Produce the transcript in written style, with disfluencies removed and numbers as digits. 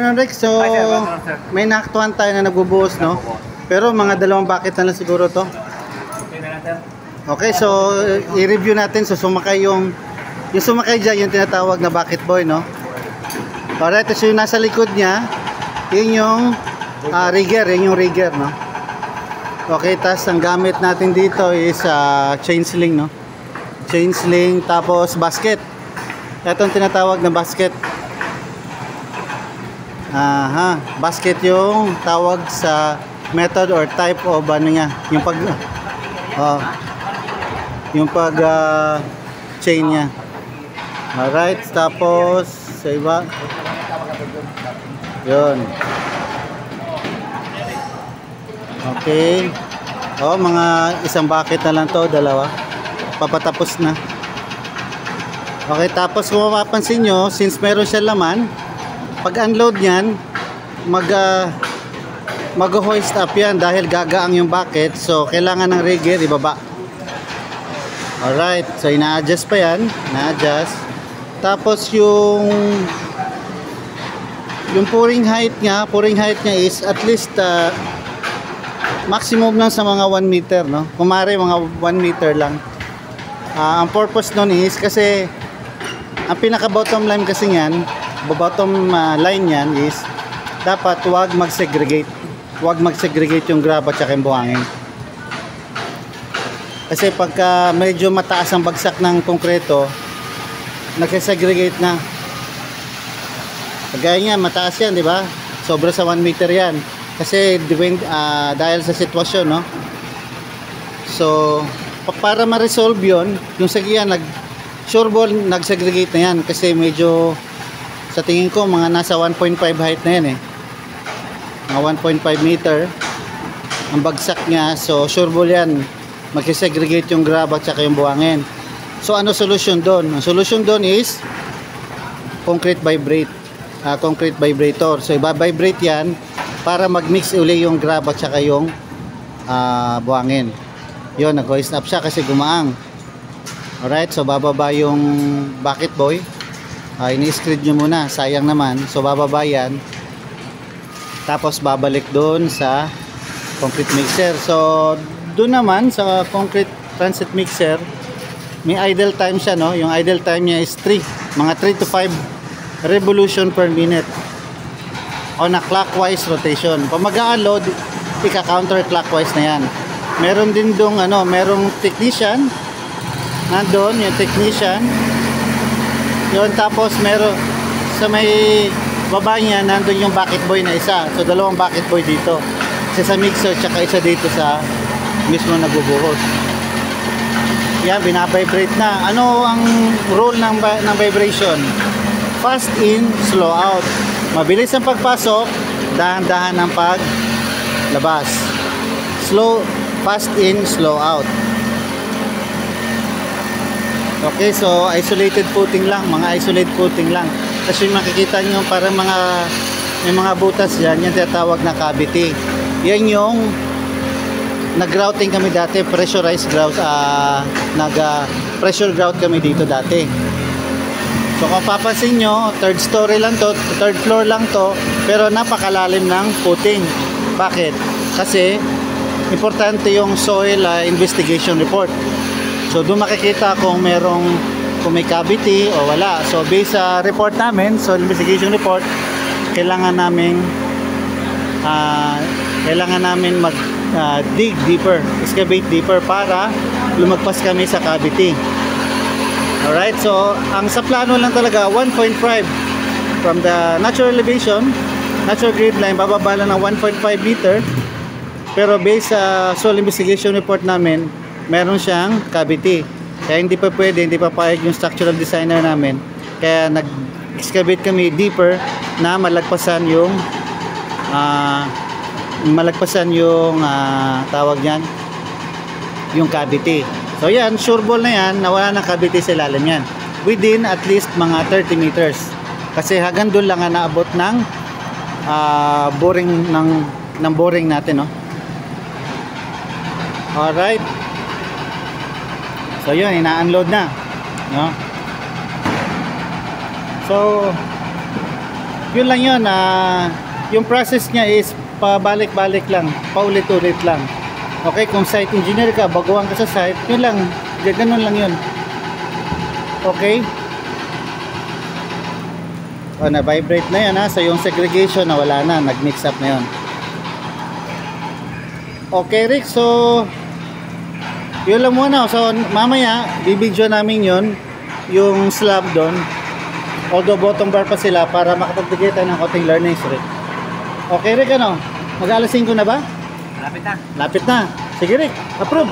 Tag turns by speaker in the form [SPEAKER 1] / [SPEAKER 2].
[SPEAKER 1] afternoon, Rick. So,
[SPEAKER 2] Hi, sir. Good afternoon, sir.
[SPEAKER 1] may nakatuan tayo na nagbubuhos, no? Pero mga dalawang bucket na lang siguro to.
[SPEAKER 2] Okay na lang, sir.
[SPEAKER 1] Okay, so i-review natin. So, sumakay yung sumakay dyan, yung tinatawag na bucket boy, no? Alright, so yung nasa likod niya, yun yung rigger, yun yung rigger, no? Okay, tas ang gamit natin dito is chain sling, no? Chain sling, tapos basket. Ito ang tinatawag na basket. Basket yung tawag sa method or type of ano niya, yung chain niya. Alright, tapos sa iba yun. Okay, mga isang bucket na lang to, dalawa papatapos na. Okay, tapos kung mapapansin nyo, since meron siya laman, pag unload nyan, mag-hoist up yan dahil gagaang yung bucket. So kailangan ng rigger ibaba. Alright, so ina-adjust pa yan, ina-adjust. Tapos yung pouring height niya is at least maximum lang sa mga 1 meter, no? Kumare mga 1 meter lang. Ang purpose nun is kasi ang pinaka bottom line kasi niyan, bottom line niyan is dapat wag mag-segregate yung grab at saka yung buhangin. Kasi pagka medyo mataas ang bagsak ng konkreto, nagse-segregate na. Kagaya niya, mataas yan, di ba? Sobra sa 1 meter yan. Kasi dahil sa sitwasyon, no? So, para ma-resolve yun, yung sagyan, sure ball, nag-segregate na yan. Kasi medyo, sa tingin ko, mga nasa 1.5 height na yan eh. Mga 1.5 meter ang bagsak niya. So, sure ball yan. Mag-segregate yung grab at saka yung buhangin. So, ano solution doon? Ang solution doon is concrete vibrator. So, i-vibrate yan para mag-mix uli yung grab at saka yung buhangin. Yun, nag-hoist up siya kasi gumaang. Alright, so bababa yung bucket boy. Ini-screed nyo muna, sayang naman. So bababa yan. Tapos babalik doon sa concrete mixer. So doon naman sa concrete transit mixer, may idle time siya, no? Yung idle time niya is mga 3 to 5 revolution per minute on a clockwise rotation. Pag mag-a-unload, ika-counter clockwise na yan. Meron din dong merong technician nandoon, yung technician yun. Tapos meron sa may baba niya nandoon yung bucket boy na isa. So dalawang bucket boy dito, isa sa mixer tsaka isa dito sa mismo nagbubuhos. Yan, binabibrate na. Ano ang rule ng vibration? Fast in, slow out. Mabilis ang pagpasok, dahan-dahan ang paglabas. Fast in, slow out. Okay, so isolated footing lang, mga isolated footing lang. Kasi makikita nyo parang may mga butas dyan, yan tinatawag na cavity. Yan yung nag-grouting kami dati, pressurized grout, pressure grout kami dito dati. So kung papansin nyo, third floor lang to, pero napakalalim ng footing. Bakit? Kasi importante yung soil investigation report. So doon makikita kung may cavity o wala. So based sa report namin, soil investigation report, kailangan namin dig deeper, excavate deeper para lumagpas kami sa cavity. Alright, so ang sa plano lang talaga 1.5 from the natural elevation, natural grade line, bababa lang ng 1.5 meter. Pero based sa soil investigation report namin, meron siyang cavity. Kaya hindi pa payag yung structural designer namin. Kaya nag-excavate kami deeper na malagpasan yung tawag niyan, yung cavity. So yan, sure ball na yan, nawala ng cavity sa ilalim yan. Within at least mga 30 meters. Kasi hanggang doon lang naabot ng boring ng boring natin, no? Alright. So yun, ina-unload na, no? So Yun lang yun. Yung process niya is pabalik-balik lang. Paulit-ulit lang. Okay, kung site engineer ka, baguhan ka sa site, yun lang. Ganun lang yun. Okay? O, na-vibrate na yan ha. So yung segregation na wala na. Nag-mix up na yun. Okay Rick, so yun lang muna. So mamaya, bibidyo namin yun. Yung slab doon. Although bottom bar pa sila para makapagbigay tayo ng konting learnings Rick. Okay Rick, ano? Mag-alas 5 na ba?
[SPEAKER 2] Lapit na.
[SPEAKER 1] Lapit na. Sige Rick, approve.